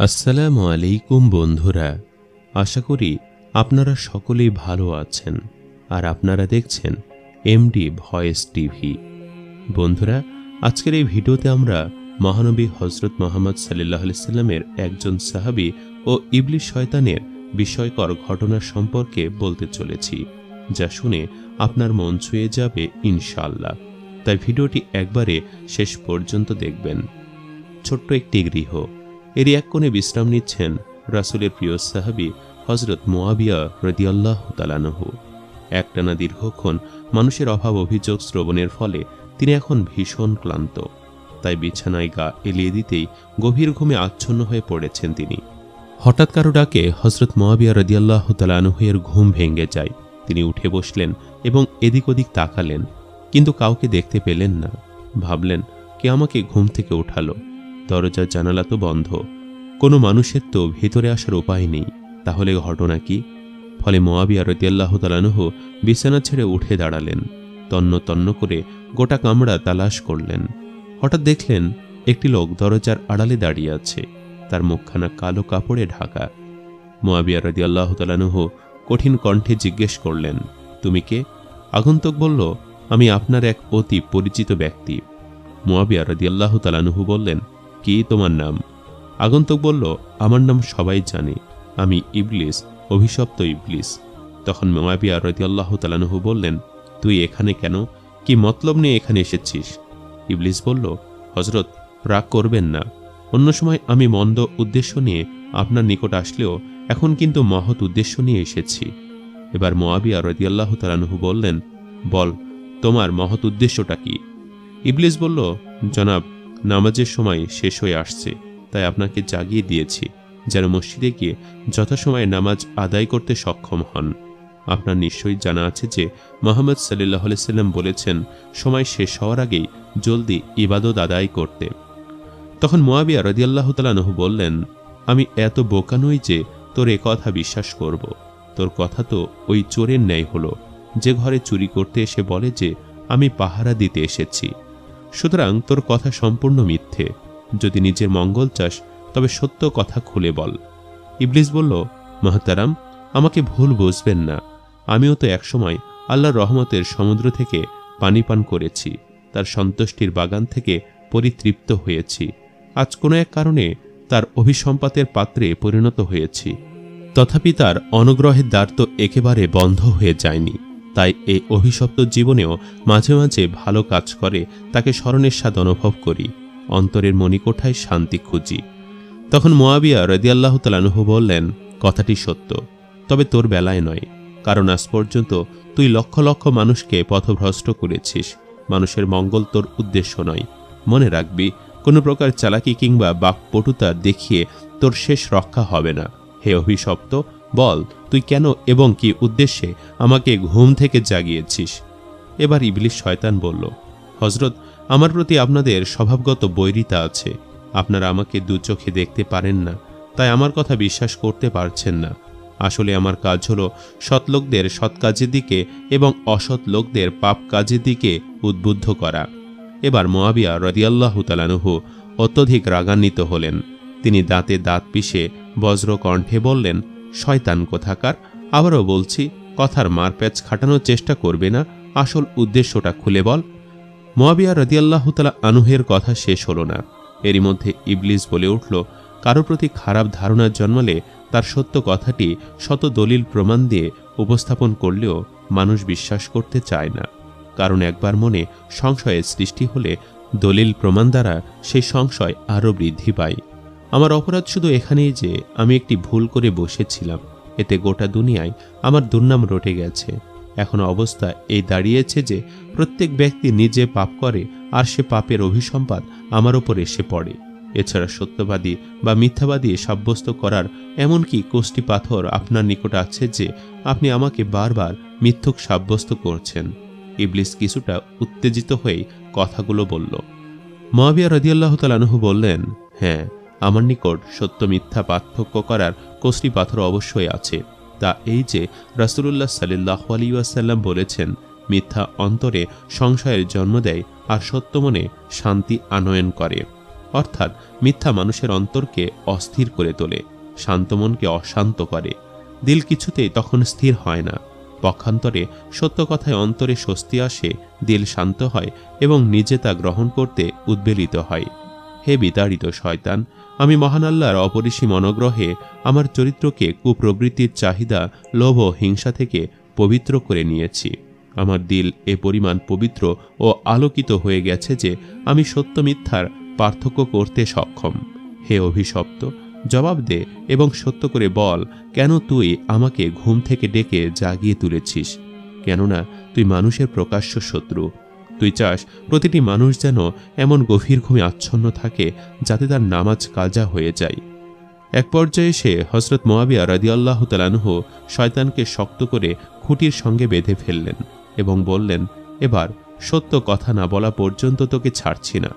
আসসালামু আলাইকুম বন্ধুরা, আশা করি আপনারা সকলেই ভালো আছেন আর আপনারা দেখছেন এমডি ভয়েস টিভি। বন্ধুরা, আজকের এই ভিডিওতে আমরা মহানবী হযরত মুহাম্মদ সাল্লাল্লাহু আলাইহি সাল্লামের একজন সাহাবী ও ইবলিস শয়তানের বিস্ময়কর ঘটনা সম্পর্কে বলতে চলেছি, যা শুনে আপনার মন ছুঁয়ে যাবে ইনশাআল্লাহ। তাই ভিডিওটি একবারে শেষ পর্যন্ত দেখবেন। ছোট্ট একটি গৃহ, এরই এক কোণে বিশ্রাম নিচ্ছেন রাসূলের প্রিয় সাহাবী হযরত মুআবিয়া রাদিয়াল্লাহু তাআলা আনহু। একটানা দীর্ঘক্ষণ মানুষের অভাব অভিযোগ শ্রবণের ফলে তিনি এখন ভীষণ ক্লান্ত, তাই বিছানায় গা এলিয়ে দিতেই গভীর ঘুমে আচ্ছন্ন হয়ে পড়েছেন তিনি। হঠাৎ কারো ডাকে হযরত মুআবিয়া রাদিয়াল্লাহু তাআলা আনহু এর ঘুম ভেঙে যায়। তিনি উঠে বসলেন এবং এদিক ওদিক তাকালেন, কিন্তু কাউকে দেখতে পেলেন না। ভাবলেন, কে আমাকে ঘুম থেকে উঠালো? দরজা জানালা তো বন্ধ, কোনো মানুষের তো ভেতরে আসার উপায় নেই। তাহলে ঘটনা কি? ফলে মুআবিয়া রাদিয়াল্লাহু তাআলা আনহু বিছানা ছেড়ে উঠে দাঁড়ালেন। তন্ন তন্ন করে গোটা কামরা তালাশ করলেন। হঠাৎ দেখলেন একটি লোক দরজার আড়ালে দাঁড়িয়ে আছে, তার মুখখানা কালো কাপড়ে ঢাকা। মুআবিয়া রাদিয়াল্লাহু তাআলা আনহু কঠিন কণ্ঠে জিজ্ঞেস করলেন, তুমি কে? আগন্তুক বলল, আমি আপনার এক অতি পরিচিত ব্যক্তি। মুআবিয়া রাদিয়াল্লাহু তাআলা আনহু বললেন, কি তোমার নাম? আগন্তুক বলল, আমার নাম সবাই জানে, আমি ইবলিস, অভিশপ্ত ইবলিস। তখন মুআবিয়া রাদিয়াল্লাহু তাআলা আনহু বললেন, তুই এখানে কেন? কি মতলব নিয়ে এখানে এসেছিস? ইবলিস বলল, হযরত, রাগ করবেন না, অন্য সময় আমি মন্দ উদ্দেশ্য নিয়ে আপনার নিকট আসলেও এখন কিন্তু মহৎ উদ্দেশ্য নিয়ে এসেছি। এবার মুআবিয়া রাদিয়াল্লাহু তাআলা আনহু বললেন, বল, তোমার মহৎ উদ্দেশ্যটা কি? ইবলিস বলল, জনাব, নামাজের সময় শেষ হয়ে আসছে, তাই আপনাকে জাগিয়ে দিয়েছি যেন মসজিদে গিয়ে যথাসময়ে নামাজ আদায় করতে সক্ষম হন। আপনার নিশ্চয়ই জানা আছে যে মুহাম্মদ সাল্লাল্লাহু আলাইহি সাল্লাম বলেছেন, সময় শেষ হওয়ার আগেই জলদি ইবাদত আদায় করতে। তখন মুআবিয়া রাদিয়াল্লাহু তাআলা আনহু বললেন, আমি এত বোকা নই যে তোর এ কথা বিশ্বাস করব। তোর কথা তো ওই চোরের ন্যায় হলো, যে ঘরে চুরি করতে এসে বলে যে আমি পাহারা দিতে এসেছি। সুতরাং তোর কথা সম্পূর্ণ মিথ্যে। যদি নিজের মঙ্গল চাস তবে সত্য কথা খুলে বল। ইবলিস বলল, মুহতারাম, আমাকে ভুল বুঝবেন না, আমিও তো একসময় আল্লাহর রহমতের সমুদ্র থেকে পানি পান করেছি, তার সন্তুষ্টির বাগান থেকে পরিতৃপ্ত হয়েছি। আজ কোনো এক কারণে তার অভিসম্পাতের পাত্রে পরিণত হয়েছি, তথাপি তার অনুগ্রহের দ্বার তো একেবারে বন্ধ হয়ে যায়নি। তাই এই অভিশপ্ত জীবনেও মাঝে মাঝে ভালো কাজ করে তাকে স্মরণের স্বাদ অনুভব করি, অন্তরের মণিকোঠায় শান্তি খুঁজি। তখন মুআবিয়া রাদিয়াল্লাহু তাআলা আনহু বললেন, কথাটি সত্য, তবে তোর বেলায় নয়, কারণ আজ পর্যন্ত তুই লক্ষ লক্ষ মানুষকে পথভ্রষ্ট করেছিস। মানুষের মঙ্গল তোর উদ্দেশ্য নয়। মনে রাখবি, কোনো প্রকার চালাকি কিংবা বাকপটুতা দেখিয়ে তোর শেষ রক্ষা হবে না। হে অভিশপ্ত, বল, তুই কেন এবং কি উদ্দেশ্যে আমাকে ঘুম থেকে জাগিয়েছিস? এবার ইবলিস শয়তান বলল, হযরত, আমার প্রতি আপনাদের স্বভাবগত বৈরিতা আছে। আপনারা আমাকে দু চোখে দেখতে পারেন না, তাই আমার কথা বিশ্বাস করতে পারছেন না। আসলে আমার কাজ হলো সৎ লোকদের সৎ কাজের দিকে এবং অসৎ লোকদের পাপ কাজের দিকে উদ্বুদ্ধ করা। এবার মুআবিয়া রাদিয়াল্লাহু তাআলা আনহু অত্যধিক রাগান্বিত হলেন। তিনি দাঁতে দাঁত পিষে বজ্র কণ্ঠে বললেন, শয়তান কোথাকার! আবারও বলছি, কথার মারপ্যাচ খাটানোর চেষ্টা করবে না, আসল উদ্দেশ্যটা খুলে বল। মুআবিয়া রাদিয়াল্লাহু তাআলা আনহুর কথা শেষ হলো না। এরই মধ্যে ইবলিস বলে উঠল, কারো প্রতি খারাপ ধারণা জন্মালে তার সত্য কথাটি শত দলিল প্রমাণ দিয়ে উপস্থাপন করলেও মানুষ বিশ্বাস করতে চায় না, কারণ একবার মনে সংশয়ের সৃষ্টি হলে দলিল প্রমাণ দ্বারা সেই সংশয় আরও বৃদ্ধি পায়। আমার অপরাধ শুধু এখানেই যে আমি একটি ভুল করে বসেছিলাম, এতে গোটা দুনিয়ায় আমার দুর্নাম রটে গেছে। এখন অবস্থা এই দাঁড়িয়েছে যে প্রত্যেক ব্যক্তি নিজে পাপ করে আর সে পাপের অভিসম্পাদ আমার ওপর এসে পড়ে। এছাড়া সত্যবাদী বা মিথ্যাবাদী সাব্যস্ত করার এমনকি কোষ্টি পাথর আপনার নিকট আছে যে আপনি আমাকে বারবার মিথ্যুক সাব্যস্ত করছেন। ইবলিস কিছুটা উত্তেজিত হয়ে কথাগুলো বলল। মুআবিয়া রাদিয়াল্লাহু তাআলা আনহু বললেন, হ্যাঁ, আমার নিকট সত্য মিথ্যা পার্থক্য করার কোষ্টি পাথর অবশ্যই আছে। তা এই যে রাসূলুল্লাহ সাল্লাল্লাহু আলাইহি ওয়াসাল্লাম বলেছেন, মিথ্যা অন্তরে সংশয়ের জন্ম দেয় আর সত্য মনে শান্তি আনয়ন করে। অর্থাৎ মিথ্যা মানুষের অন্তরকে অস্থির করে তোলে, শান্ত মনকে অশান্ত করে। দিল কিছুতেই তখন স্থির হয় না। পক্ষান্তরে সত্য কথায় অন্তরে স্বস্তি আসে, দিল শান্ত হয় এবং নিজে তা গ্রহণ করতে উদ্বেলিত হয়। হে বিতাড়িত শয়তান, আমি মহান আল্লাহর অপরিসীম অনুগ্রহে আমার চরিত্রকে কুপ্রবৃত্তির চাহিদা, লোভ ও হিংসা থেকে পবিত্র করে নিয়েছি। আমার দিল এ পরিমাণ পবিত্র ও আলোকিত হয়ে গেছে যে আমি সত্য মিথ্যার পার্থক্য করতে সক্ষম। হে অভিশপ্ত, জবাব দে এবং সত্য করে বল, কেন তুই আমাকে ঘুম থেকে ডেকে জাগিয়ে তুলেছিস? কেননা তুই মানুষের প্রকাশ্য শত্রু। তুই চাস প্রতিটি মানুষ যেন এমন গভীর ঘুমে আচ্ছন্ন থাকে যাতে তার নামাজ কাজা হয়ে যায়। এক পর্যায়ে এসে হযরত মুআবিয়া রাদিয়াল্লাহু তাআলা আনহু শয়তানকে শক্ত করে খুঁটির সঙ্গে বেঁধে ফেললেন এবং বললেন, এবার সত্য কথা না বলা পর্যন্ত তোকে ছাড়ছি না।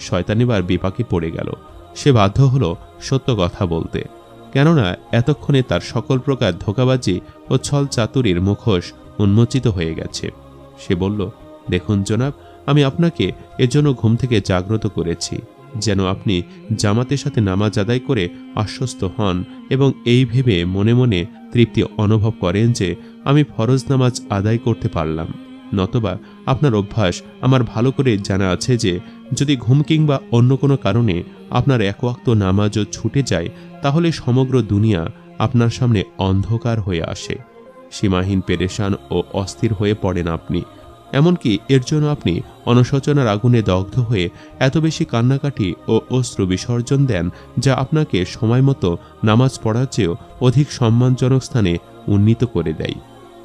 শয়তান এবার বিপাকে পড়ে গেল। সে বাধ্য হলো সত্য কথা বলতে, কেননা এতক্ষণে তার সকল প্রকার ধোঁকাবাজি ও ছল চাতুরির মুখোশ উন্মোচিত হয়ে গেছে। সে বলল, দেখুন জনাব, আমি আপনাকে এজন্য ঘুম থেকে জাগ্রত করেছি যেন আপনি জামাতের সাথে নামাজ আদায় করে আশ্বস্ত হন এবং এই ভেবে মনে মনে তৃপ্তি অনুভব করেন যে আমি ফরজ নামাজ আদায় করতে পারলাম। নতবা আপনার অভ্যাস আমার ভালো করে জানা আছে যে যদি ঘুম কিংবা অন্য কোনো কারণে আপনার এক ওয়াক্ত নামাজও ছুটে যায়, তাহলে সমগ্র দুনিয়া আপনার সামনে অন্ধকার হয়ে আসে। সীমাহীন পেরেশান ও অস্থির হয়ে পড়েন আপনি। এমনকি এর জন্য আপনি অনুশোচনার আগুনে দগ্ধ হয়ে এত বেশি কান্নাকাটি ও অশ্রু বিসর্জন দেন যা আপনাকে সময় মতো নামাজ পড়ার চেয়েও অধিক সম্মানজনক স্থানে উন্নীত করে দেয়।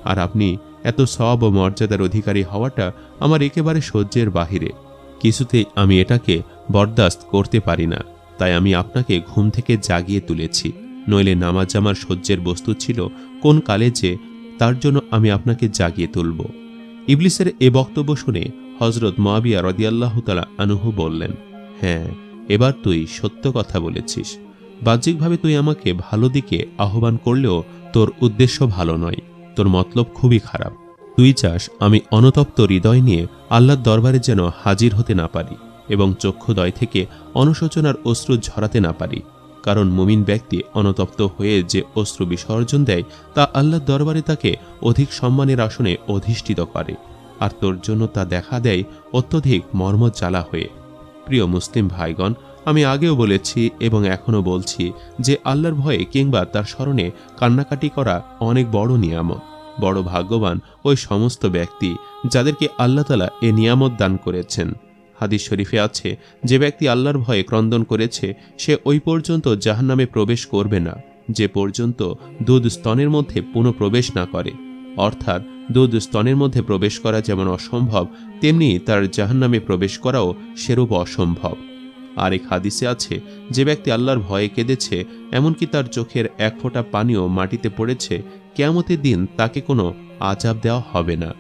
আর আপনি এত সওয়াব ও মর্যাদার অধিকারী হওয়াটা আমার একেবারে সহ্যের বাহিরে। কিছুতেই আমি এটাকে বরদাস্ত করতে পারি না। তাই আমি আপনাকে ঘুম থেকে জাগিয়ে তুলেছি। নইলে নামাজ আমার সহ্যের বস্তু ছিল কোন কালে যে তার জন্য আমি আপনাকে জাগিয়ে তুলব। ইবলিসের এ বক্তব্য শুনে হযরত মুআবিয়া রাদিয়াল্লাহু তাআলা আনহু বললেন, হ্যাঁ, এবার তুই সত্য কথা বলেছিস। বাহ্যিকভাবে তুই আমাকে ভালো দিকে আহ্বান করলেও তোর উদ্দেশ্য ভালো নয়, তোর মতলব খুবই খারাপ। তুই চাস আমি অনতপ্ত হৃদয় নিয়ে আল্লাহর দরবারে যেন হাজির হতে না পারি এবং চক্ষুদয় থেকে অনুশোচনার অশ্রু ঝরাতে না পারি। কারণ মুমিন ব্যক্তি অনতপ্ত হয়ে যে অশ্রু বিসর্জন দেয় তা আল্লাহর দরবারে তাকে অধিক সম্মানের আসনে অধিষ্ঠিত করে, আর তোর জন্য তা দেখা দেয় অত্যধিক মর্মজ্বালা হয়ে। প্রিয় মুসলিম ভাইগণ, আমি আগেও বলেছি এবং এখনও বলছি যে আল্লাহর ভয়ে কিংবা তার স্মরণে কান্নাকাটি করা অনেক বড় নিয়ামত। বড় ভাগ্যবান ওই সমস্ত ব্যক্তি যাদেরকে আল্লাহ তাআলা এ নিয়ামত দান করেছেন। হাদিস শরীফে আছে, যে ব্যক্তি আল্লাহর ভয়ে ক্রন্দন করেছে সে ওই পর্যন্ত জাহান্নামে প্রবেশ করবে না যে পর্যন্ত দুধ স্তনের মধ্যে পুনঃ প্রবেশ না করে। অর্থাৎ দুধ স্তনের মধ্যে প্রবেশ করা যেমন অসম্ভব, তেমনি তার জাহান্নামে প্রবেশ করাও সেরূপ অসম্ভব। আর এক হাদিসে আছে, যে ব্যক্তি আল্লাহর ভয়ে কেঁদেছে, এমনকি তার চোখের এক ফোঁটা পানিও মাটিতে পড়েছে, কিয়ামতের দিন তাকে কোনো আযাব দেওয়া হবে না।